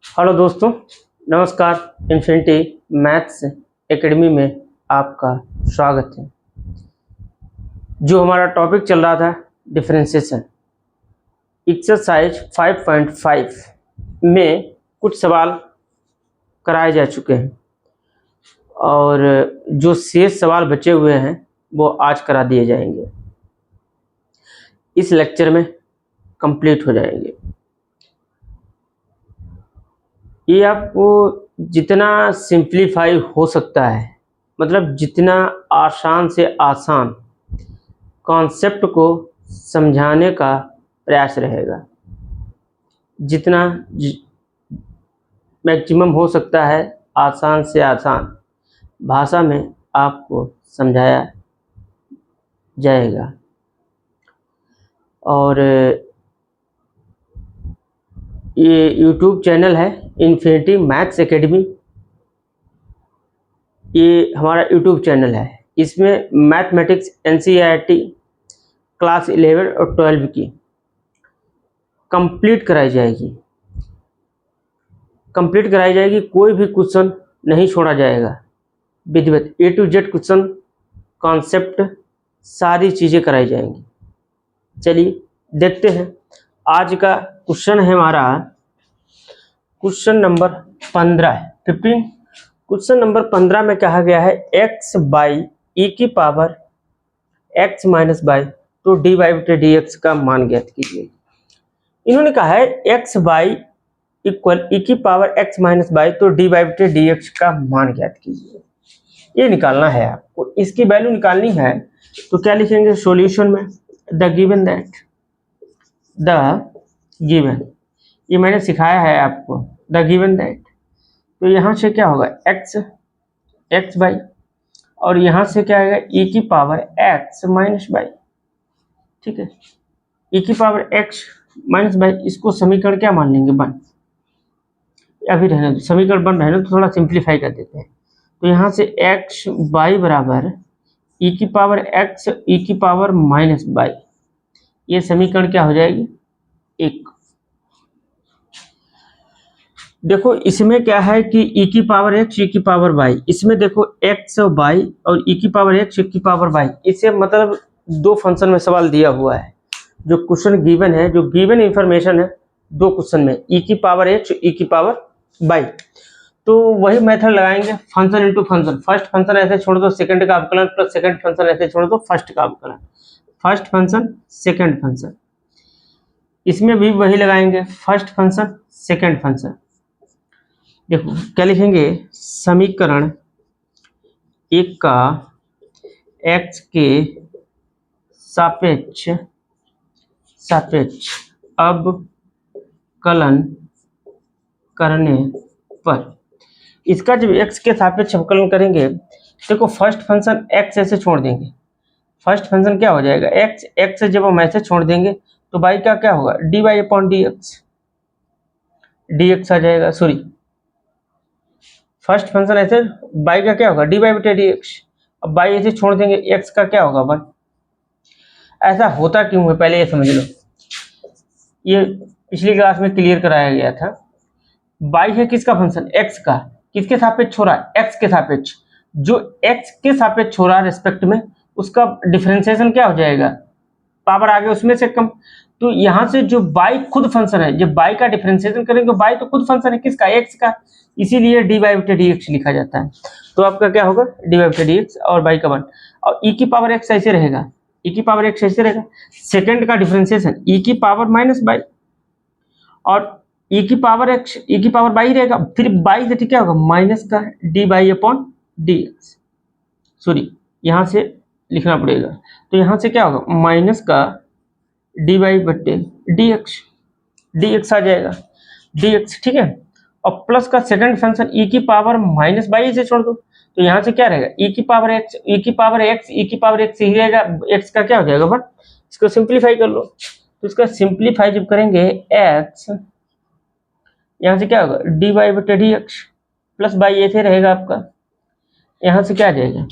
Hello दोस्तों, नमस्कार। Infinity maths academy में आपका स्वागत है। जो हमारा टॉपिक चल रहा था डिफरेंशिएशन, एक्सरसाइज 5.5 में कुछ सवाल कराए जा चुके हैं और जो शेष सवाल बचे हुए हैं वो आज करा दिए जाएंगे। इस लेक्चर में कंप्लीट हो जाएंगे। ये आपको जितना सिंप्लीफाई हो सकता है, मतलब जितना आसान से आसान कॉन्सेप्ट को समझाने का प्रयास रहेगा, जितना मैक्सिमम हो सकता है आसान से आसान भाषा में आपको समझाया जाएगा। और ये यूट्यूब चैनल है इन्फिनिटी मैथ्स एकेडमी, ये हमारा यूट्यूब चैनल है। इसमें मैथमेटिक्स NCERT क्लास 11 और 12 की कंप्लीट कराई जाएगी। कोई भी क्वेश्चन नहीं छोड़ा जाएगा। विधिवत A to Z question, concept, सारी चीज़ें कराई जाएंगी। चलिए देखते हैं। आज का क्वेश्चन है हमारा क्वेश्चन नंबर 15 है 15। क्वेश्चन नंबर 15 में कहा गया है x बाई e की पावर x माइनस बाई तो dy बटे dx का मान ज्ञात कीजिए। इन्होंने कहा है x बाई इक्वल e की पावर x माइनस बाई तो dy बटे dx का मान ज्ञात कीजिए। ये निकालना है आपको, इसकी वैल्यू निकालनी है। तो क्या लिखेंगे सॉल्यूशन में? द गिवन दैट, ये मैंने सिखाया है आपको, द गिवन दैट। तो यहाँ से क्या होगा x बाई, और यहाँ से क्या आएगा e की पावर x माइनस बाई। ठीक है, e की पावर x माइनस बाई, इसको समीकरण क्या मान लेंगे? 1। अभी रहने दो, समीकरण 1 रहने दो, थोड़ा सिंप्लीफाई कर देते हैं। तो यहाँ से x बाई बराबर e की पावर x e की पावर माइनस बाई, ये समीकरण क्या हो जाएगी? 1। देखो इसमें क्या है कि e की पावर x e की पावर y, इसमें देखो x और y और e की पावर x e की पावर y, इसे मतलब दो फंक्शन में सवाल दिया हुआ है। जो क्वेश्चन गिवन है, जो गिवन इंफॉर्मेशन है दो क्वेश्चन में, e की पावर x e की पावर y, तो वही मेथड लगाएंगे, function into function. First function ऐसे छोड़ दो, सेकंड का अवकलन प्लस सेकंड फंक्शन ऐसे छोड़ दो, फर्स्ट का अवकलन। फर्स्ट फंक्शन सेकंड फंक्शन, इसमें भी वही लगाएंगे, फर्स्ट फंक्शन सेकंड फंक्शन। देखो क्या लिखेंगे, समीकरण 1 का x के सापेक्ष अवकलन करने पर, इसका जब x के सापेक्ष अवकलन करेंगे, देखो फर्स्ट फंक्शन x ऐसे छोड़ देंगे, फर्स्ट फंक्शन क्या हो जाएगा? x जब हम ऐसे छोड़ देंगे तो y का क्या होगा? dy अपॉन dx आ जाएगा। सॉरी, फर्स्ट फंक्शन ऐसे y का क्या होगा? dy बटे dx। अब y ऐसे छोड़ देंगे, x का क्या होगा? 1। ऐसा होता क्यों है पहले ये समझ लो, ये पिछली क्लास में क्लियर कराया गया था। y है किसका फंक्शन? x का। किसके सापेक्ष हो रहा है? x के सापेक्ष। जो x के सापेक्ष हो रहा है रिस्पेक्ट में, उसका डिफरेंशिएशन क्या हो जाएगा? पावर आगे उसमें से कम। तो यहाँ से जो y खुद फंक्शन है, जब y का डिफरेंशिएशन करेंगे, y तो खुद फंक्शन है किसका? x का, इसीलिए dy बटे dx लिखा जाता है। तो आपका क्या होगा? dy बटे dx और y का 1, और e की पावर x ऐसे रहेगा, e की पावर x ऐसे रहेगा। सेकंड का डिफरेंशिएशन e की पावर माइनस बाई, और e की पावर x e की पावर बाई रहेगा, फिर बाई से क्या होगा? माइनस का dy अपॉन dx। सॉरी, यहाँ से लिखना पड़ेगा। तो यहाँ से क्या होगा? माइनस का dy बटे dx आ जाएगा, dx। ठीक है, और प्लस का सेकंड फंक्शन e की पावर माइनस बाई से छोड़ दो, तो यहाँ से क्या रहेगा? e की पावर x e की पावर x ही रहेगा, x का क्या हो जाएगा? 1। इसको सिंप्लीफाई कर लो, तो इसका सिंप्लीफाई जब करेंगे x, यहाँ से क्या होगा? dy बटे dx प्लस बाई ऐसे रहेगा आपका, यहाँ से क्या आ जाएगा?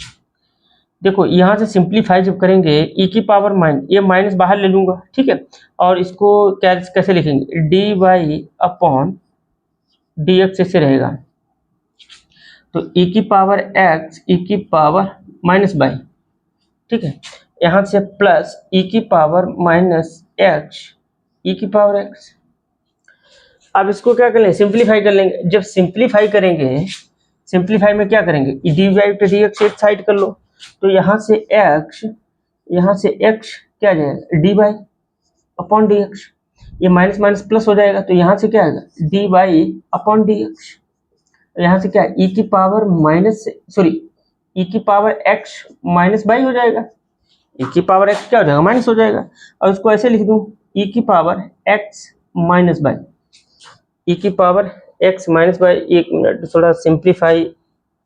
देखो यहाँ से सिंप्लीफाई जब करेंगे e की पावर माइनस, ये माइनस बाहर ले लूंगा, ठीक है, और इसको कैसे लिखेंगे, d y upon d x ऐसे रहेगा। तो e की पावर x e की पावर माइनस बाई, ठीक है, यहाँ से प्लस e की पावर माइनस x e की पावर x। अब इसको क्या कर लेंगे, सिंप्लीफाई कर लेंगे। जब सिंप्लीफाई करेंगे, सिंप्लीफाई में क्या करेंगे, डी वाई डी एक्स एक साइड कर लो, तो यहाँ से x क्या आ जाएगा, d y upon d x, ये माइनस माइनस प्लस हो जाएगा, तो यहाँ से क्या आएगा, d y upon d x. यहाँ से क्या है, e की पावर माइनस, सॉरी e की पावर x माइनस बाई हो जाएगा, e की पावर x क्या हो जाएगा, माइनस हो जाएगा। और इसको ऐसे लिख दूं, e की power x minus by, e की पावर x माइनस बाई। एक मिनट, थोड़ा सिंप्लीफाई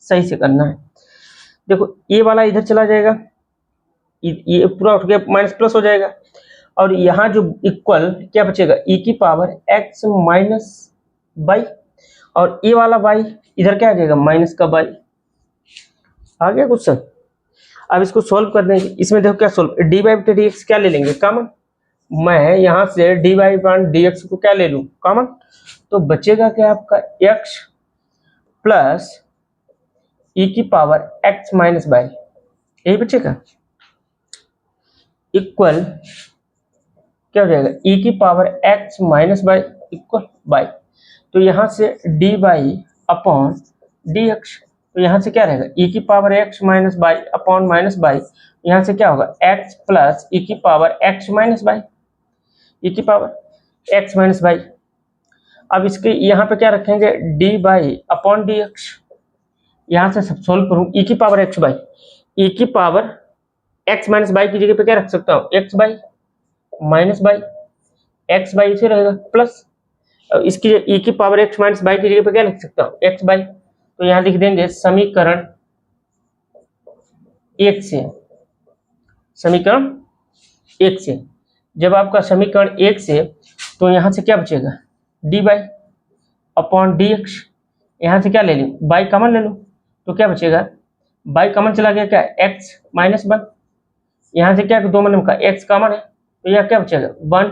सही से करना है। देखो ये वाला इधर चला जाएगा, ये पूरा उठ गया, माइनस प्लस हो जाएगा, और यहाँ जो इक्वल क्या बचेगा, e की पावर x माइनस बाई, और ये वाला बाई इधर क्या आ जाएगा, माइनस का बाई। आ गया क्वेश्चन। अब इसको सॉल्व कर देंगे। इसमें देखो क्या सॉल्व, डी बाई बटे डी एक्स क्या ले लेंगे, कॉमन। मैं यहाँ से D by by D x को क्या ले लूँ, कॉमन। तो बचेगा क्या आपका, x प्लस e की पावर x माइनस बाई, यही बचेगा, इक्वल क्या हो जाएगा, e की power x minus by equal by. तो यहाँ से D by upon d x, तो यहाँ से क्या रहेगा, e की power x minus by upon minus by, यहाँ से क्या होगा, x प्लस e की power x minus by, e की पावर x माइनस बाई। अब इसके यहाँ पे क्या रखेंगे, D by upon d x, यहाँ से सब सोल्व करूँ, e की पावर x बाई, e की पावर x माइनस बाई की जगह पे क्या रख सकता हूँ, x by minus by, x by से रहेगा प्लस, इसकी e की पावर x माइनस बाई की जगह पे क्या लिख सकता हूँ, x बाई। तो यहाँ लिख देंगे समीकरण एक से, समीकरण एक से, जब आपका समीकरण एक से, तो यहाँ से क्या बचेगा, D by upon d x, यहाँ से क्या ले लूँ, बाई कॉमन ले लो, तो क्या बचेगा, बाई कॉमन चला गया, क्या एक्स माइनस वन, यहाँ से क्या दो मन का एक्स कॉमन है, तो यह क्या बचेगा, वन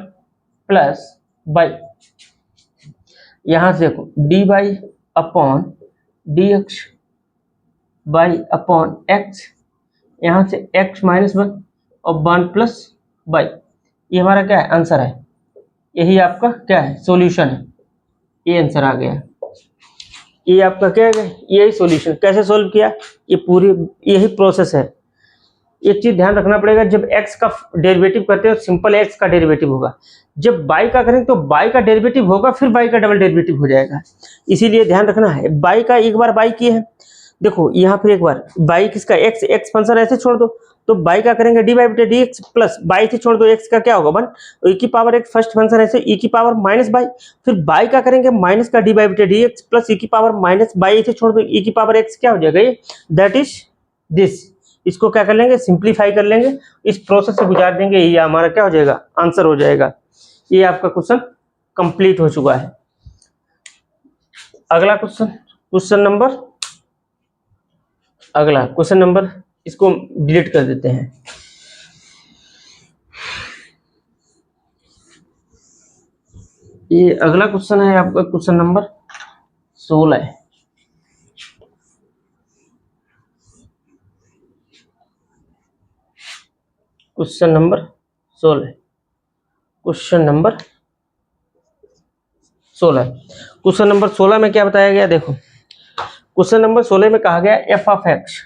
प्लस बाई, यहाँ से देखो D by upon d x by upon x, यहाँ से x माइनस वन और वन प्लस बाई, ये हमारा क्या है, आंसर है। यही आपका क्या है, सॉल्यूशन है, ये आंसर आ गया। ये आपका क्या है, यही सॉल्यूशन। कैसे सॉल्व किया, ये पूरी यही प्रोसेस है। एक चीज ध्यान रखना पड़ेगा, जब x का डेरिवेटिव करते हो सिंपल x का डेरिवेटिव होगा, जब y का करेंगे तो y का डेरिवेटिव होगा, फिर y का डबल डेरिवेटिव हो जाएगा। इसीलिए ध्यान रखना है, y का एक बार y किए है, देखो यहाँ फिर एक बार y किसका, x फंक्शन ऐसे छोड़ दो, तो y का करेंगे डी बाई बटे डी एक्स प्लस y से छोड़ दो x का क्या होगा, वन, e की पावर x फर्स्ट फंक्शन ऐसे e की पावर माइनस बाई, फिर y का करेंगे माइनस का डी बाई बटे डी एक्स प्लस e की पावर माइनस बाई से छोड़ दो e की पावर x, क्या हो जाएगा ये, दैट इज दिस। इसको क्या कर लेंगे, सिंप्लीफाई कर लेंगे, इस प्रोसेस से गुजार देंगे, ये हमारा क्या हो जाएगा, आंसर हो जाएगा। ये आपका क्वेश्चन कंप्लीट हो चुका है। अगला क्वेश्चन, अगला क्वेश्चन नंबर, इसको डिलीट कर देते हैं। ये अगला क्वेश्चन है आपका क्वेश्चन नंबर 16 है। Question number 16, question number 16, question number 16 में क्या बताया गया, देखो क्वेश्चन नंबर 16 में कहा गया f of x,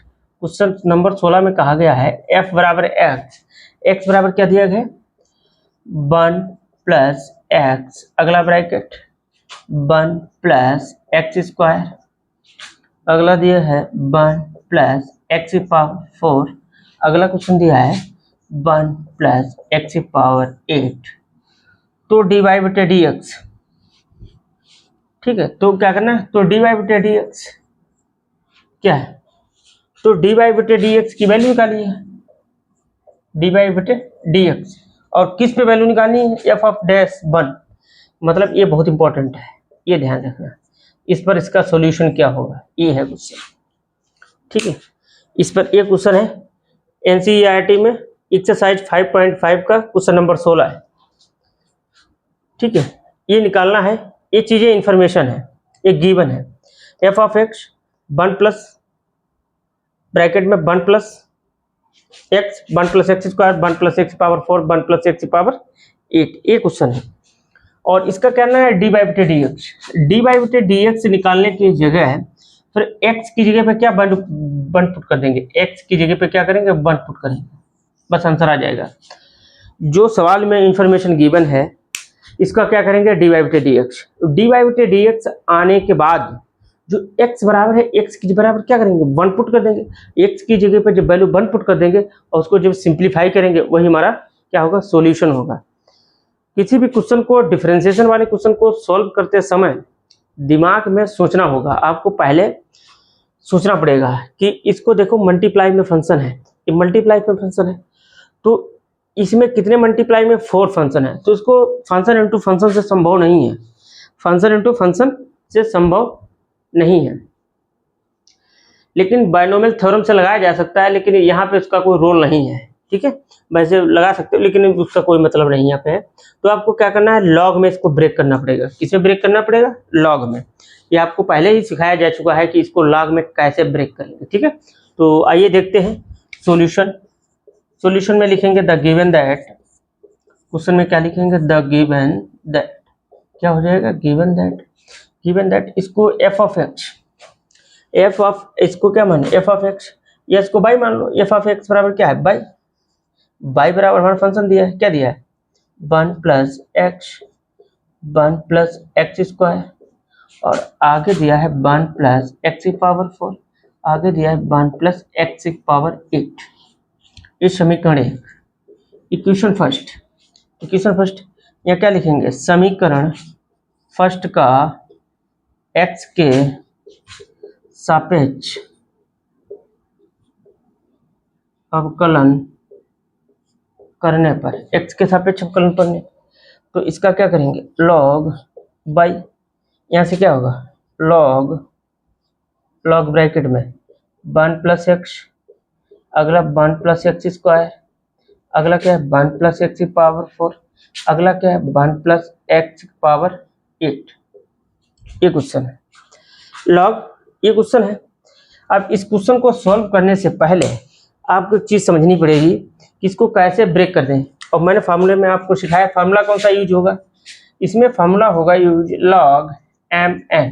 question number 16 में कहा गया है f बराबर x बराबर क्या दिया गया, 1 प्लस x, अगला ब्रैकेट 1 प्लस एक्स स्क्वायर, अगला दिया है 1 प्लस एक्स पावर 4, अगला क्वेश्चन दिया है 1 प्लस एक्स पावर 8। तो डी वाई बटे डी एक्स, ठीक है, तो क्या करना है, तो डी वाई बटे डी एक्स क्या है, तो डी वाई बटे डी एक्स की वैल्यू निकाली है, डी वाई बटे डी एक्स, और किस पे वैल्यू निकालनी है, एफ ऑफ डैश 1, मतलब ये बहुत इंपॉर्टेंट है, ये ध्यान रखना, इस पर इसका सॉल्यूशन क्या होगा, ये है क्वेश्चन, ठीक है। इस पर एक क्वेश्चन है, एनसीईआरटी में एक्सरसाइज 5.5 का क्वेश्चन नंबर 16 है। ठीक है, ये निकालना है, ये चीजें इंफॉर्मेशन है, ये गिवन है। F of x 1 plus bracket में 1 plus x 1 plus x square 1 plus x power 4 1 plus x power 8, ये क्वेश्चन है। और इसका कहना है डी बाई बटे डी एक्स। डी बाई बटे डी एक्स निकालने की जगह है फिर एक्स की जगह पे क्या वन पुट कर देंगे, एक्स की जगह पे क्या करेंगे 1 पुट करेंगे, बस आंसर आ जाएगा। जो सवाल में इंफॉर्मेशन गिवन है इसका क्या करेंगे डी बाई बटे डी एक्स। डी बाई बटे डी एक्स आने के बाद जो x बराबर है x की बराबर क्या करेंगे 1 पुट कर देंगे। x की जगह पे जब वैल्यू 1 पुट कर देंगे और उसको जब सिंप्लीफाई करेंगे वही हमारा क्या होगा सॉल्यूशन होगा। किसी भी क्वेश्चन को डिफरेंशिएशन वाले क्वेश्चन को सॉल्व करते समय दिमाग में सोचना होगा, आपको पहले सोचना पड़ेगा कि इसको देखो मल्टीप्लाई में फंक्शन है, ये मल्टीप्लाई में फंक्शन है तो इसमें कितने मल्टीप्लाई में 4 फंक्शन है, तो इसको फंक्शन इंटू फंक्शन से संभव नहीं है, फंक्शन इंटू फंक्शन से संभव नहीं है। लेकिन बायनोमियल थ्योरम से लगाया जा सकता है, लेकिन यहाँ पे उसका कोई रोल नहीं है। ठीक है, वैसे लगा सकते हो लेकिन उसका कोई मतलब नहीं यहाँ पे है। तो आपको क्या करना है लॉग में इसको ब्रेक करना पड़ेगा। किसमें ब्रेक करना पड़ेगा लॉग में। ये आपको पहले ही सिखाया जा चुका है कि इसको लॉग में कैसे ब्रेक करेंगे। ठीक है, तो आइए देखते हैं सॉल्यूशन। सॉल्यूशन में लिखेंगे द गिवन दैट, क्वेश्चन में क्या लिखेंगे द गिवन दैट, क्या हो जाएगा गिवन दैट इसको एफ ऑफ इसको क्या माने एफ ऑफ एक्स, या इसको बाई मान लो। एफ ऑफ एक्स बराबर क्या है बाई बराबर हमारा फंक्शन दिया है, क्या दिया है 1 प्लस एक्स स्क्वायर और आगे दिया है 1 प्लस एक्स की पावर 4, आगे दिया है 1 प्लस एक्स की पावर 8। इस समीकरण इक्वेशन फर्स्ट यहाँ क्या लिखेंगे समीकरण फर्स्ट का x के सापेक्ष अवकलन करने पर, x के सापेक्ष अवकलन करने तो इसका क्या करेंगे log बाई, यहाँ से क्या होगा log ब्रैकेट में 1 प्लस एक्स, अगला 1 प्लस एक्स स्क्वायर, अगला क्या है 1 प्लस एक्स की पावर 4, अगला क्या है 1 प्लस एक्स की पावर 8। ये क्वेश्चन है लॉग, ये क्वेश्चन है। अब इस क्वेश्चन को सॉल्व करने से पहले आपको एक चीज समझनी पड़ेगी कि इसको कैसे ब्रेक कर दें। और मैंने फार्मूले में आपको सिखाया, फार्मूला कौन सा यूज होगा, इसमें फार्मूला होगा यूज log mn।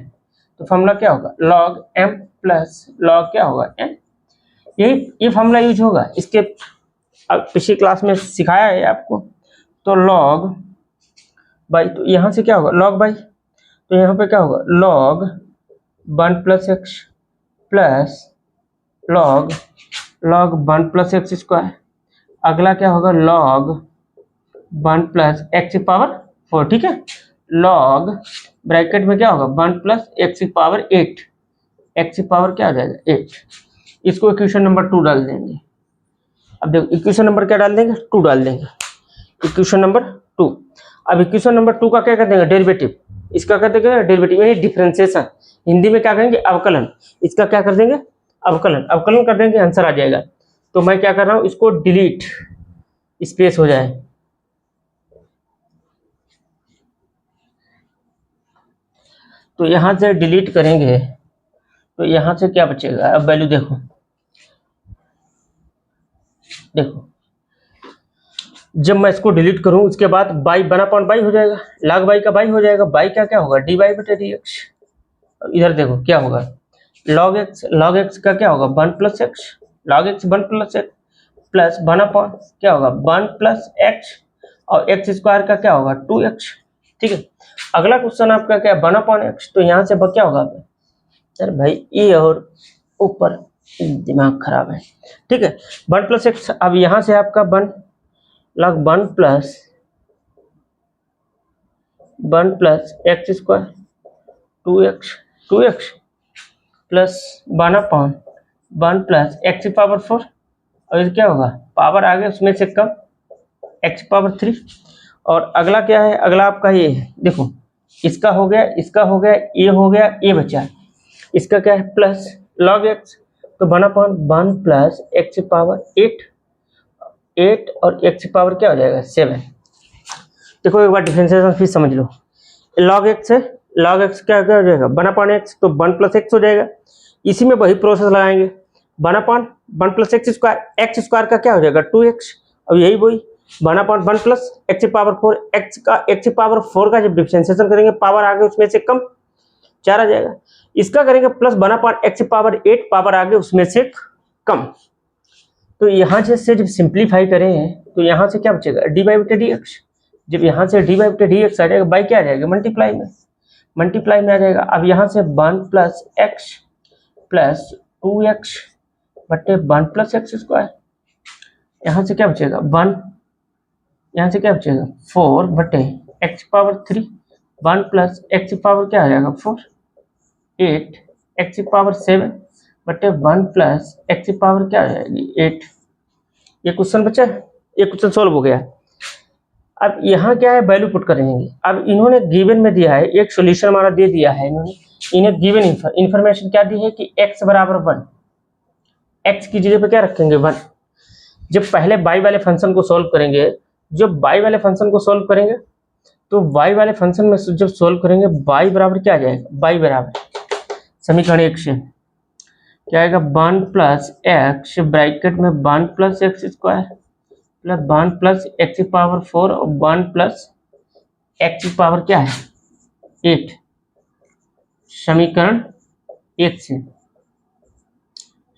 तो फार्मूला क्या होगा log m प्लस log क्या होगा n, ये फार्मूला यूज होगा। इसके पिछली क्लास में सिखाया है आपको। तो log बाई, तो यहाँ से क्या होगा log बाई, तो यहाँ पे क्या होगा log 1 plus x plus log 1 plus x square, अगला क्या होगा log 1 प्लस एक्स की पावर 4। ठीक है, log ब्रैकेट में क्या होगा 1 प्लस एक्स की पावर 8, एक्स की पावर क्या हो जाएगा 8। इसको इक्वेशन नंबर 2 डाल देंगे। अब देखो इक्वेशन नंबर क्या डाल देंगे 2 डाल देंगे, इक्वेशन नंबर 2। अब इक्वेशन नंबर 2 का क्या कर देंगे डेरिवेटिव, इसका कर देंगे डेरिवेटिव यानी डिफरेंशिएशन, हिंदी में क्या करेंगे अवकलन, इसका क्या कर देंगे अवकलन कर देंगे, आंसर आ जाएगा। तो मैं क्या कर रहा हूँ इसको डिलीट, स्पेस हो जाए, तो यहां से डिलीट करेंगे तो यहां से क्या बचेगा। अब वैल्यू देखो जब मैं इसको डिलीट करूं उसके बाद बाई 1/बाई हो जाएगा, log बाई का बाई हो जाएगा, बाई का क्या होगा डी बाई बटे डी एक्स। इधर देखो क्या होगा log x का क्या होगा 1 plus x, log x 1 plus x plus 1 क्या होगा 1 प्लस एक्स और एक्स स्क्वायर का क्या होगा 2x। ठीक है, अगला क्वेश्चन आपका क्या 1/x, तो यहाँ से क्या होगा सर भाई ये और ऊपर दिमाग खराब है। ठीक है 1 प्लस एक्स, अब यहाँ से आपका 1 log 1 plus x square 2x plus 1/1 plus x की पावर 4, और ये क्या होगा पावर आगे उसमें से कम एक्स पावर 3। और अगला क्या है, अगला आपका ये है देखो इसका हो गया ये हो गया, ये बचा इसका क्या है प्लस log x, तो 1/1 प्लस एक्स की पावर 8 8 और x की पावर क्या हो जाएगा 7। देखो एक बार डिफरेंशिएशन फिर समझ लो। log x है, log x क्या क्या हो जाएगा 1/x, तो 1 + x हो जाएगा। इसी में वही प्रोसेस लगाएंगे 1/1 + x स्क्वायर, x स्क्वायर का क्या हो जाएगा 2x। अब यही वही 1/1 + x की पावर 4, x की पावर 4 का जब डिफरेंशिएशन करेंगे पावर आगे उसमें से कम 4 आ जाएगा। इसका करेंगे प्लस 1/x की पावर 8, पावर आगे उसमें से कम। तो यहाँ से जब सिंप्लीफाई करें तो यहाँ से क्या बचेगा dy/dx। जब यहाँ से dy/dx आ जाएगा, बाई क्या आ जाएगा मल्टीप्लाई में आ जाएगा। अब यहाँ से 1 + x + 2x बटे 1 + x स्क्वायर, यहाँ से क्या बचेगा 1, यहाँ से क्या बचेगा 4 बटे x पावर 3, 1 + x पावर क्या आ जाएगा 4, 8 x पावर 7 बटे 1 + x पावर क्या आ जाएगी 8। ये क्वेश्चन बचा है, ये क्वेश्चन सॉल्व हो गया। अब यहाँ क्या है वैल्यू पुट करेंगे। अब इन्होंने गिवन में दिया है, एक सॉल्यूशन हमारा दे दिया है इन्होंने, इन्हें गिवन इंफॉर्मेशन क्या दी है कि x बराबर 1, x की जगह पे क्या रखेंगे 1। जब पहले y वाले फंक्शन को सॉल्व करेंगे, जब y वाले फंक्शन को सॉल्व करेंगे तो y वाले फंक्शन में जब सॉल्व करेंगे y बराबर क्या आ जाएगा, y बराबर समीकरण 1 से क्या आएगा 1 + x ब्रैकेट में 1 + x स्क्वायर प्लस 1 + x की पावर 4 और 1 + x की पावर क्या है 8, समीकरण 1 से,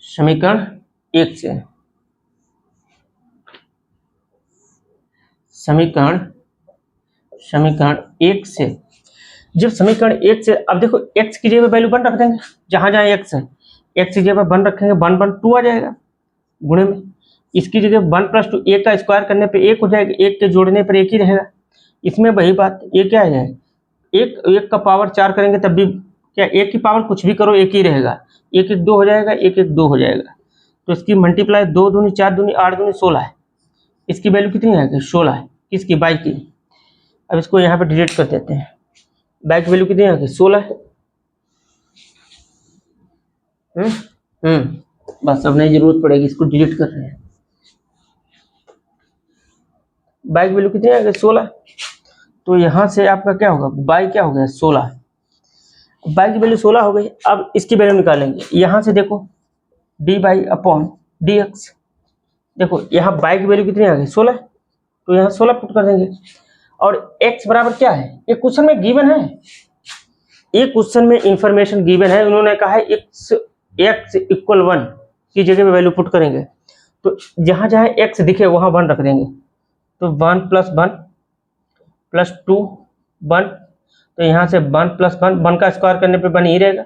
समीकरण 1 से, समीकरण 1 से। जब समीकरण 1 से, अब देखो x की जगह वैल्यू 1 रख देंगे, जहां जहां x है x की जगह 1 रखेंगे, 1 1 2 आ जाएगा गुणे में। इसकी जगह 1 + 2 1 का स्क्वायर करने पे 1 हो जाएगा, 1 के जोड़ने पर 1 ही रहेगा। इसमें वही बात, ये क्या है एक 1 का पावर 4 करेंगे तब भी क्या 1 की पावर कुछ भी करो 1 ही रहेगा, 1 1 2 हो जाएगा, 1 1 2 हो जाएगा। तो इसकी मल्टीप्लाई 2 दूनी 4 दूनी 8 दूनी 16 है। इसकी वैल्यू कितनी आएगी 16 है, किसकी बाई की। अब इसको यहाँ पे डिलीट कर देते हैं, बाई की वैल्यू कितनी आएगी 16 है। बस अब नहीं जरूरत पड़ेगी, इसको डिलीट कर रहे हैं। बाई की वैल्यू कितनी आएगी 16, तो यहाँ से आपका क्या होगा बाई क्या हो गया 16, बाई की वैल्यू 16 हो गई। अब इसकी वैल्यू निकालेंगे, यहाँ से देखो dy/dx, देखो यहाँ बाई की वैल्यू कितनी आ गई 16, तो यहाँ 16 पुट कर देंगे। और x बराबर क्या है, ये क्वेश्चन में गिवन है, ये क्वेश्चन में इंफॉर्मेशन गिवन है। उन्होंने कहा है x = 1 की जगह पे वैल्यू पुट करेंगे, तो जहां जहां x दिखे वहां 1 रख देंगे। तो 1 + 1 + 2 1, तो यहाँ से 1 + 1, 1 का स्क्वायर करने पे 1 ही रहेगा।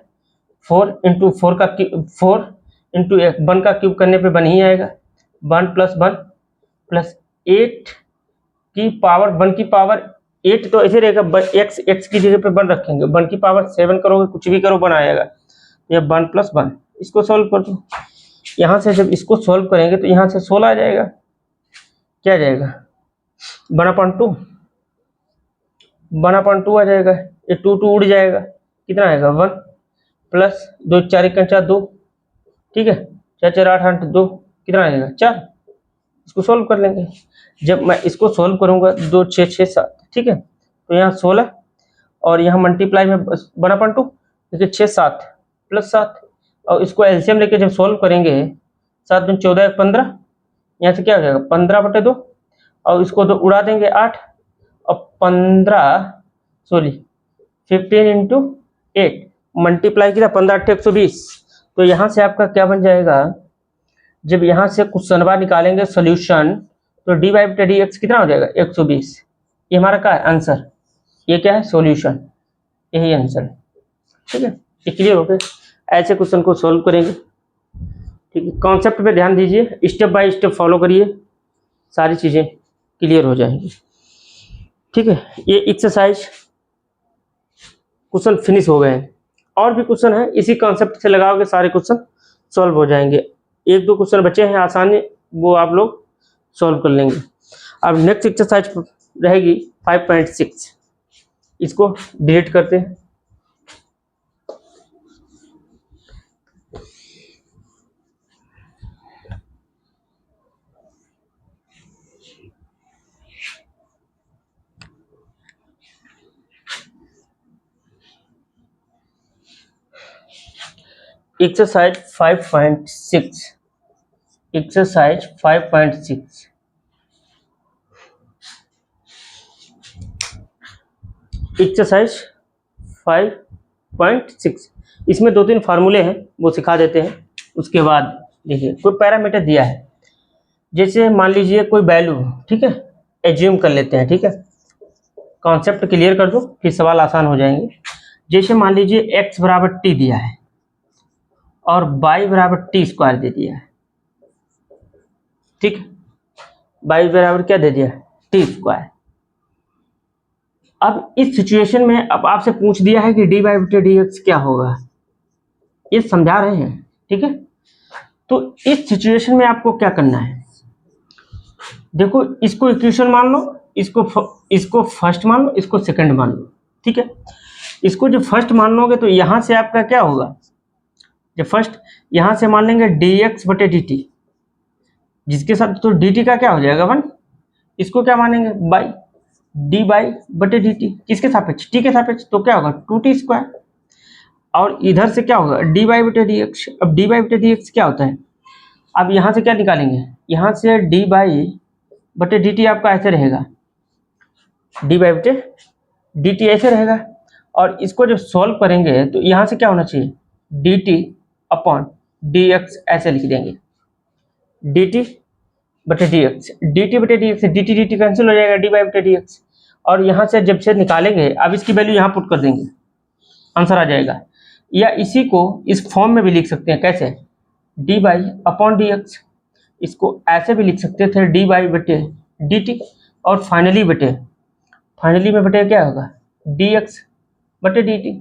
4 × 4 का 4 × 1 का क्यूब करने पे 1 ही आएगा। 1 + 1 + 8 की पावर 1 की पावर 8, तो ऐसे रहेगा x की जगह पे 1 रखेंगे, 1 की पावर 7 करोगे कुछ भी करो 1 आएगा। ये 1 + 1, इसको सॉल्व कर दो। यहाँ से जब इसको सॉल्व करेंगे तो यहाँ से 16 आ जाएगा, क्या आ जाएगा 1/2, 1/2 आ जाएगा। ये 2 2 उड़ जाएगा, कितना आएगा 1 प्लस 2 4 1 4 2, ठीक है 4 4 8 8 2, कितना आएगा 4। इसको सॉल्व कर लेंगे, जब मैं इसको सॉल्व करूंगा 2 6 6 7, ठीक है, तो यहाँ 16 और यहाँ मल्टीप्लाई में 1/2, देखिए 6 7 + 7, और इसको एलसीएम लेके जब सॉल्व करेंगे 7 दूनी 14 1 15, यहाँ से क्या हो जाएगा 15/2, और इसको तो उड़ा देंगे 8 और 15 × 8 मल्टीप्लाई किया 15 8 120, तो यहाँ से आपका क्या बन जाएगा, जब यहाँ से क्वेश्चन बार निकालेंगे सोल्यूशन, तो dy/dx कितना हो जाएगा 120। ये हमारा क्या है आंसर, ये क्या है सॉल्यूशन, यही आंसर है, ठीक है। ये क्लियर हो गया, ऐसे क्वेश्चन को सॉल्व करेंगे, ठीक है। कॉन्सेप्ट पे ध्यान दीजिए, स्टेप बाय स्टेप फॉलो करिए, सारी चीज़ें क्लियर हो जाएंगी, ठीक है। ये एक्सरसाइज क्वेश्चन फिनिश हो गए हैं, और भी क्वेश्चन है इसी कॉन्सेप्ट से लगाओगे सारे क्वेश्चन सॉल्व हो जाएंगे। 1 2 क्वेश्चन बचे हैं आसानी, वो आप लोग सॉल्व कर लेंगे। अब नेक्स्ट एक्सरसाइज रहेगी 5.6, इसको डिलीट करते हैं। Exercise 5.6, exercise 5.6, exercise 5.6। इसमें 2-3 फार्मूले हैं वो सिखा देते हैं। उसके बाद देखिए कोई पैरामीटर दिया है, जैसे मान लीजिए कोई वैल्यू, ठीक है, एज्यूम कर लेते हैं, ठीक है, कॉन्सेप्ट क्लियर कर दो फिर सवाल आसान हो जाएंगे। जैसे मान लीजिए x बराबर t दिया है और y बराबर t स्क्वायर दे दिया है, ठीक है, y बराबर क्या दे दिया है, t स्क्वायर। अब इस सिचुएशन में अब आपसे पूछ दिया है कि dy बटे dx क्या होगा, ये समझा रहे हैं, ठीक है। तो इस सिचुएशन में आपको क्या करना है, देखो इसको इक्वेशन मान लो, इसको फर्स्ट मान लो, इसको सेकंड मान लो, ठीक है। इसको जब फर्स्ट मान लोगे तो यहां से आपका क्या होगा, जब फर्स्ट यहां से मान लेंगे dx बटे dt, जिसके साथ तो dt का क्या हो जाएगा 1, इसको क्या मानेंगे बाई dy बटे dt, किसके सापेक्ष, t के सापेक्ष, तो क्या होगा 2t स्क्वायर। और इधर से क्या होगा dy बटे dx। अब dy बटे dx क्या होता है, अब यहां से क्या निकालेंगे, यहां से dy बटे dt आपका ऐसे रहेगा, dy बटे dt ऐसे रहेगा। और इसको जब सॉल्व करेंगे तो यहां से क्या होना चाहिए dt अपॉन dx, ऐसे लिख देंगे dt बटे dx, dt बटे dx, dt dt कैंसिल हो जाएगा, dy बटे dx। और यहां से जब से निकालेंगे अब इसकी वैल्यू यहां पुट कर देंगे, आंसर आ जाएगा। या इसी को इस फॉर्म में भी लिख सकते हैं, कैसे, dy अपॉन dx, इसको ऐसे भी लिख सकते थे dy बटे dt, और फाइनली में बटे क्या होगा dx बटे dt।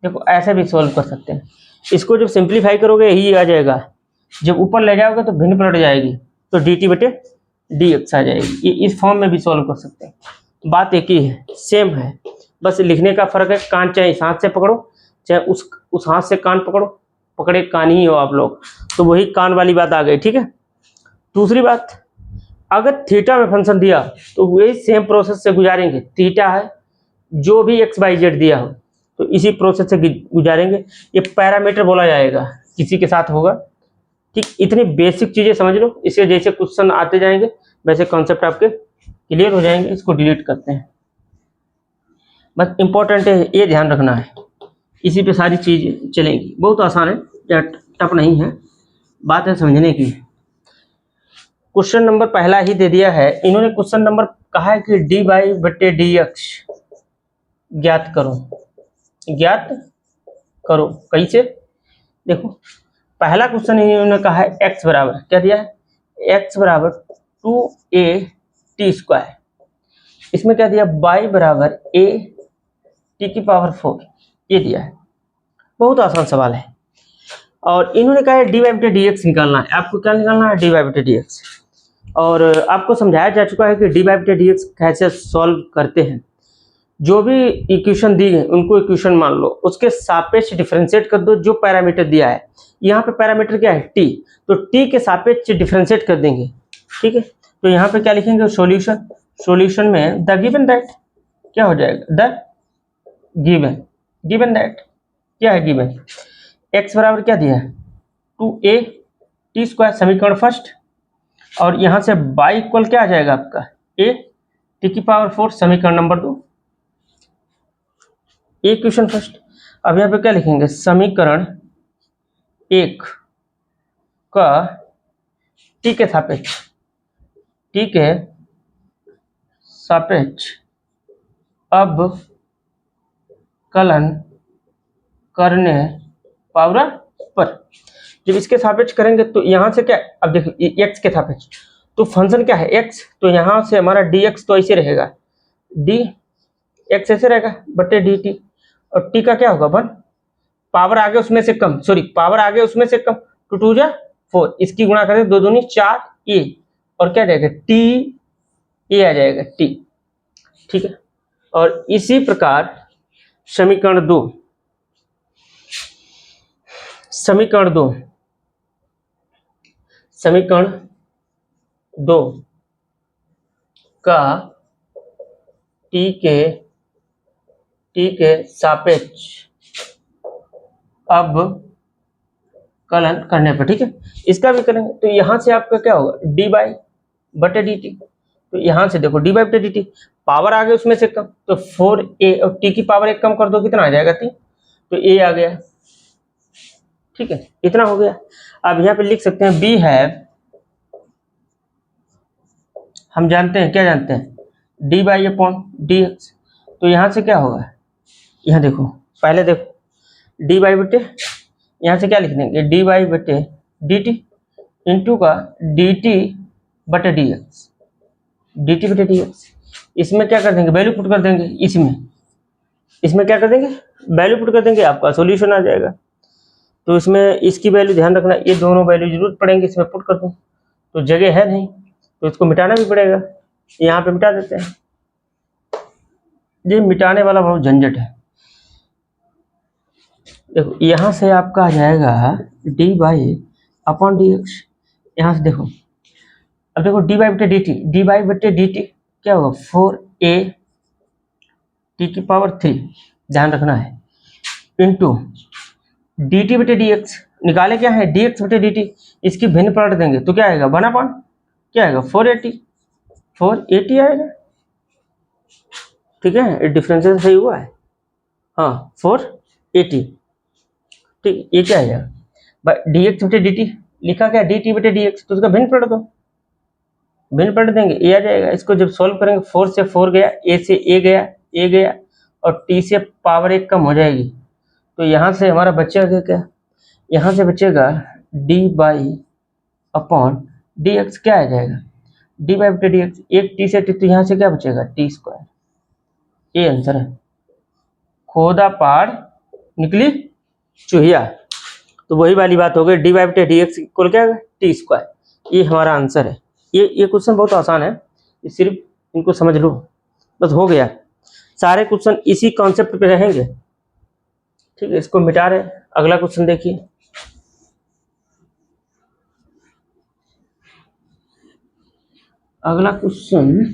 देखो ऐसे भी सॉल्व कर सकते हैं। इसको जब सिंप्लीफाई करोगे यही आ जाएगा, जब ऊपर ले जाओगे तो भिन्न पलट जाएगी, तो dt बटे dx आ जाएगी। ये इस फॉर्म में भी सॉल्व कर सकते हैं, बात एक ही है, सेम है, बस लिखने का फर्क है। कान चाहे इस हाथ से पकड़ो चाहे उस हाथ से कान पकड़े कान ही हो आप लोग, तो वही कान वाली बात आ गई, ठीक है। दूसरी बात, अगर थीटा में फंक्शन दिया तो वही सेम प्रोसेस से गुजारेंगे, थीटा है जो भी एक्स वाई जेड दिया हो तो इसी प्रोसेस से गुजारेंगे। ये पैरामीटर बोला जाएगा, किसी के साथ होगा, ठीक। इतनी बेसिक चीजें समझ लो, इसके जैसे क्वेश्चन आते जाएंगे वैसे कॉन्सेप्ट आपके क्लियर हो जाएंगे। इसको डिलीट करते हैं, बस इंपॉर्टेंट है ये ध्यान रखना है, इसी पे सारी चीज चलेंगी। बहुत आसान है, या टफ नहीं है, बात है समझने की। क्वेश्चन नंबर पहला ही दे दिया है इन्होंने, क्वेश्चन नंबर कहा है कि dy बटे dx ज्ञात करो कैसे। देखो पहला क्वेश्चन इन्होंने कहा है x बराबर क्या दिया है, x बराबर 2a t स्क्वायर, इसमें क्या दिया y बराबर a t की पावर 4, ये दिया है। बहुत आसान सवाल है। और इन्होंने कहा है dy बटे dx निकालना है, आपको क्या निकालना है dy बटे dx। और आपको समझाया जा चुका है कि dy बटे dx कैसे सॉल्व करते हैं। जो भी इक्वेशन दी है उनको इक्वेशन मान लो, उसके सापेक्ष डिफरेंशिएट कर दो जो पैरामीटर दिया है। यहाँ पे पैरामीटर क्या है t, तो t के सापेक्ष डिफरेंशिएट कर देंगे, ठीक है। तो यहाँ पे क्या लिखेंगे सॉल्यूशन में द गिवन दैट क्या हो जाएगा, द गिवन दैट क्या है, गिवन x बराबर क्या दिया है 2a t स्क्वायर, समीकरण फर्स्ट। और यहां से y इक्वल क्या आ जाएगा आपका a t की पावर 4, समीकरण नंबर 2, ये क्वेश्चन फर्स्ट। अब यहाँ पे क्या लिखेंगे, समीकरण 1 का t के सापेक्ष अवकलन करने पावर पर। जब इसके सापेक्ष करेंगे तो यहां से क्या, अब देखिए x के सापेक्ष तो फंक्शन क्या है x, तो यहां से हमारा dx तो ऐसे रहेगा, dx ऐसे रहेगा बटे dt, और t का क्या होगा 1, पावर आगे उसमें से कम, पावर आगे उसमें से कम, 2 2 जा 4, इसकी गुणा करें 2 दूनी 4 a, और क्या रहेगा t a आ जाएगा t, ठीक है। और इसी प्रकार समीकरण 2 का t के सापेक्ष कलन करने पर, ठीक है। इसका भी करेंगे तो यहाँ से आपका क्या होगा, डी बाई बटे डी टी। तो यहाँ से देखो डी बाई बटे डी टी, पावर आ गया उसमें से कम, तो 4a और टी की पावर एक कम कर दो, कितना आ जाएगा 3, तो a आ गया, ठीक है, इतना हो गया। अब यहाँ पे लिख सकते हैं बी हैव, हम जानते हैं क्या जानते हैं, D by upon d x. तो यहाँ से क्या होगा, यहाँ देखो पहले देखो डी बाई बटे, यहाँ से क्या लिख देंगे, डी बाई बटे डी टी इंटू का डी टी बटे डी एक्स, डी टी बटे डी एक्स। इसमें क्या कर देंगे, वैल्यू पुट कर देंगे, इसमें क्या कर देंगे, वैल्यू पुट कर देंगे, आपका सॉल्यूशन आ जाएगा। तो इसमें इसकी वैल्यू ध्यान रखना, ये दोनों वैल्यू जरूरत पड़ेंगे, इसमें पुट कर दूँ तो जगह है नहीं, तो इसको मिटाना भी पड़ेगा, यहाँ पे मिटा देते हैं। ये मिटाने वाला बहुत झंझट है। देखो यहाँ से आपका आ जाएगा D by upon d x, यहाँ से देखो, अब देखो डी बाई बटे डी टी, डी बाई बटे डी टी क्या होगा, 4a टी की पावर 3, ध्यान रखना है, इंटू डी टी बटे डी एक्स, निकाले क्या है, डी एक्स बटे डी टी, इसकी भिन्न पलट देंगे तो क्या आएगा, 1/, क्या आएगा 480 आएगा, ठीक है, डिफरेंशियल सही हुआ है, हाँ 480, ठीक, ये क्या आएगा, डी एक्स बटे डी टी लिखा क्या, डी टी बटे डी एक्स, तो उसका भिन्न पलट दो, भिन्न पलट देंगे, ए आ जाएगा। इसको जब सॉल्व करेंगे 4 से 4 गया, ए से ए गया और टी से पावर 1 कम हो जाएगी, तो यहाँ से हमारा बचेगा क्या, यहाँ से बचेगा D by upon d x, क्या आ जाएगा, डी बाई बटे डी एक्स, एक टी से टी, तो यहाँ से क्या बचेगा, टी स्क्वायर, ये आंसर है। खोदा पार निकली चूहिया, तो वही वाली बात हो गई, डी बाई बटे डी एक्स इक्वल क्या है, टी स्क्वायर, ये हमारा आंसर है। ये क्वेश्चन बहुत आसान है, ये सिर्फ इनको समझ लो बस, हो गया। सारे क्वेश्चन इसी कॉन्सेप्ट पे रहेंगे, ठीक है। इसको मिटा रहे, अगला क्वेश्चन देखिए, अगला क्वेश्चन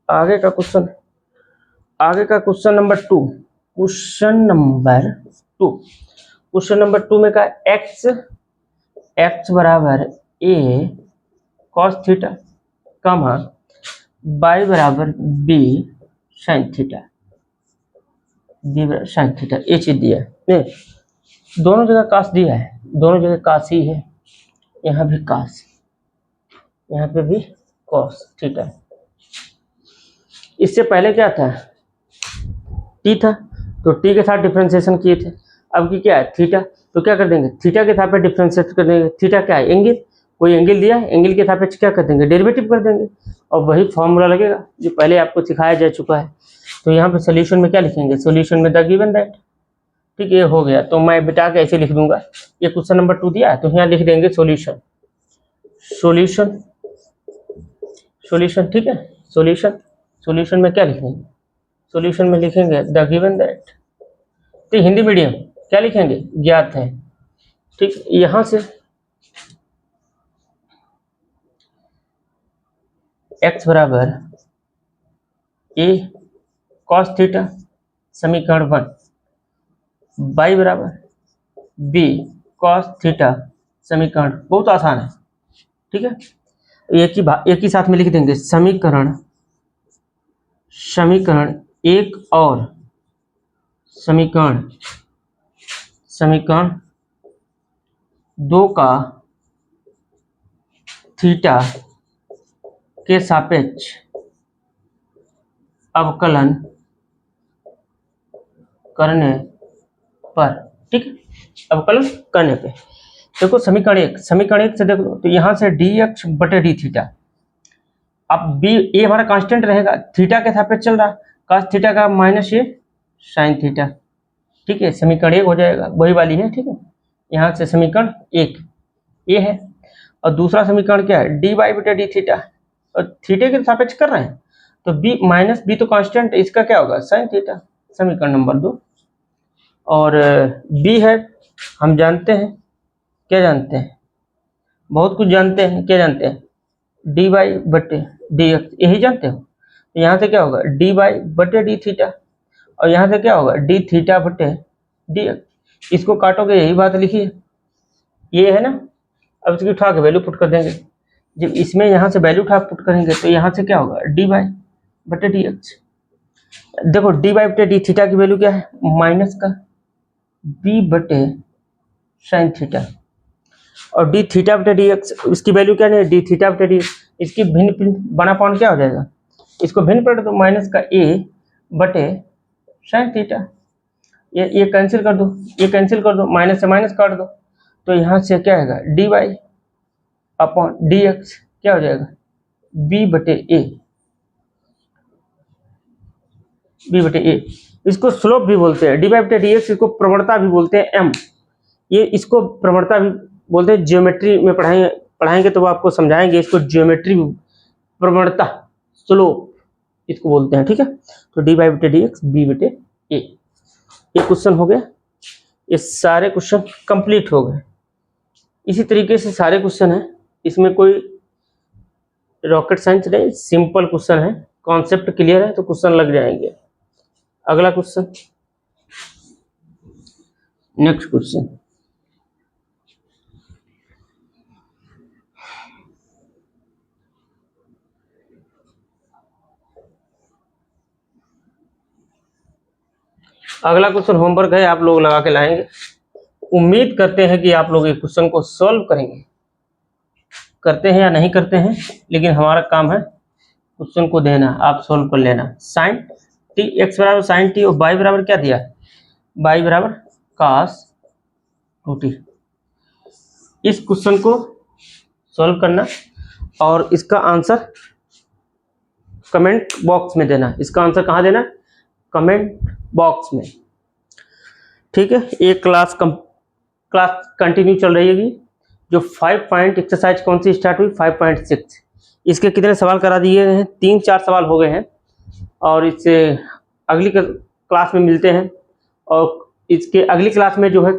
आगे का क्वेश्चन नंबर 2, क्वेश्चन नंबर 2 में का x बराबर a cos थीटा, कमा y बराबर b sin थीटा, ये चीज दिया है, दोनों जगह कास दिया है, दोनों जगह कास ही है, यहाँ भी कास, यहाँ पे भी cos थीटा। इससे पहले क्या था, टी था, तो टी के साथ डिफरेंशिएशन किए थे, अब की क्या है थीटा, तो क्या कर देंगे, थीटा के सापेक्ष डिफरेंशिएट कर देंगे, थीटा क्या है, एंगल, कोई एंगल दिया है, एंगल के सापेक्ष क्या कर देंगे, डेरिवेटिव कर देंगे, और वही फॉर्मूला लगेगा जो पहले आपको सिखाया जा चुका है। तो यहाँ पे सोल्यूशन में क्या लिखेंगे, सोल्यूशन में द गिवन दैट, ठीक, ये हो गया, तो मैं बिटा के ऐसे लिख दूंगा, ये क्वेश्चन नंबर 2 दिया है, तो यहाँ लिख देंगे सोल्यूशन, ठीक है, सोल्यूशन में क्या लिखेंगे, सोल्यूशन में लिखेंगे द गिवन दैट, तो हिंदी मीडियम क्या लिखेंगे, ज्ञात है, ठीक। यहाँ से x बराबर a cos थीटा समीकरण 1, y बराबर b cos थीटा समीकरण, बहुत आसान है, ठीक है। एक ही साथ में लिख देंगे समीकरण 1 और समीकरण 2 का थीटा के सापेक्ष अवकलन करने पर, ठीक है, अवकलन करने पे देखो समीकरण 1 से देख लो, तो यहाँ से dx बटे डी थीटा, अब b ए हमारा कांस्टेंट रहेगा, थीटा के सापेक्ष चल रहा, cos थीटा का माइनस ये sin थीटा, ठीक है, समीकरण 1 हो जाएगा, वही वाली है, ठीक है। यहाँ से समीकरण 1 ये है, और दूसरा समीकरण क्या है, डी बाई बटे डी थीटा, और थीटे के सापेक्ष कर रहे हैं, तो b माइनस बी तो कांस्टेंट, इसका क्या होगा sin थीटा, समीकरण नंबर 2। और b है, हम जानते हैं, क्या जानते हैं, बहुत कुछ जानते हैं, क्या जानते हैं, डी बाई बटे डी एक्स, यही जानते हो, तो यहाँ से क्या होगा डी बाई बटे डी थीटा, और यहाँ से क्या होगा डी थीटा बटे डी एक्स। इसको काटोगे यही बात लिखी है, ये है ना। अब इसकी उठा के वैल्यू पुट कर देंगे। जब इसमें यहाँ से वैल्यू उठा पुट करेंगे तो यहाँ से क्या होगा डी वाई बटे डी एक्स। देखो डी वाई बटे डी थीटा की वैल्यू क्या है माइनस का बी बटे साइन थीटा, और डी थीटा बटे डी एक्स इसकी वैल्यू क्या नहीं डी थीटा बटे डी, इसकी भिन्न बना पाउंड क्या हो जाएगा, इसको भिन्न पलट दो माइनस का ए बटे साइन थीटा। ये कैंसिल कर दो, ये कैंसिल कर दो, माइनस से माइनस काट दो, तो यहाँ से क्या आएगा d y upon d x क्या हो जाएगा बी बटे ए, बी बटे ए। इसको स्लोप भी बोलते हैं, डी वाई बटे डी एक्स, इसको प्रवणता भी बोलते हैं एम। ये इसको प्रवणता भी बोलते हैं, ज्योमेट्री में पढ़ाएंगे तो वो आपको समझाएंगे इसको, ज्योमेट्री प्रवणता स्लोप इसको बोलते हैं, ठीक है। तो डी वाई बटे डी एक्स बी बटे ए, ये क्वेश्चन हो गया। ये सारे क्वेश्चन कंप्लीट हो गए। इसी तरीके से सारे क्वेश्चन हैं, इसमें कोई रॉकेट साइंस नहीं, सिंपल क्वेश्चन है, कॉन्सेप्ट क्लियर है तो क्वेश्चन लग जाएंगे। अगला क्वेश्चन, नेक्स्ट क्वेश्चन, अगला क्वेश्चन होमवर्क है, आप लोग लगा के लाएंगे। उम्मीद करते हैं कि आप लोग ये क्वेश्चन को सॉल्व करेंगे, करते हैं या नहीं करते हैं, लेकिन हमारा काम है क्वेश्चन को देना, आप सॉल्व कर लेना। साइन टी एक्स बराबर साइन टी और बाई बराबर क्या दिया, बाई बराबर कास 2t। इस क्वेश्चन को सॉल्व करना और इसका आंसर कमेंट बॉक्स में देना। इसका आंसर कहाँ देना, कमेंट बॉक्स में, ठीक है। एक क्लास कंटिन्यू चल रही है। जो 5 पॉइंट एक्सरसाइज कौन सी स्टार्ट हुई 5.6, इसके कितने सवाल करा दिए हैं, 3-4 सवाल हो गए हैं, और इससे अगली क्लास में मिलते हैं। और इसके अगली क्लास में जो है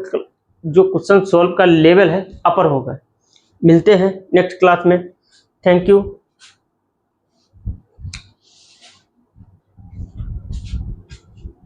जो क्वेश्चन सॉल्व का लेवल है अपर होगा। मिलते हैं नेक्स्ट क्लास में। Thank you.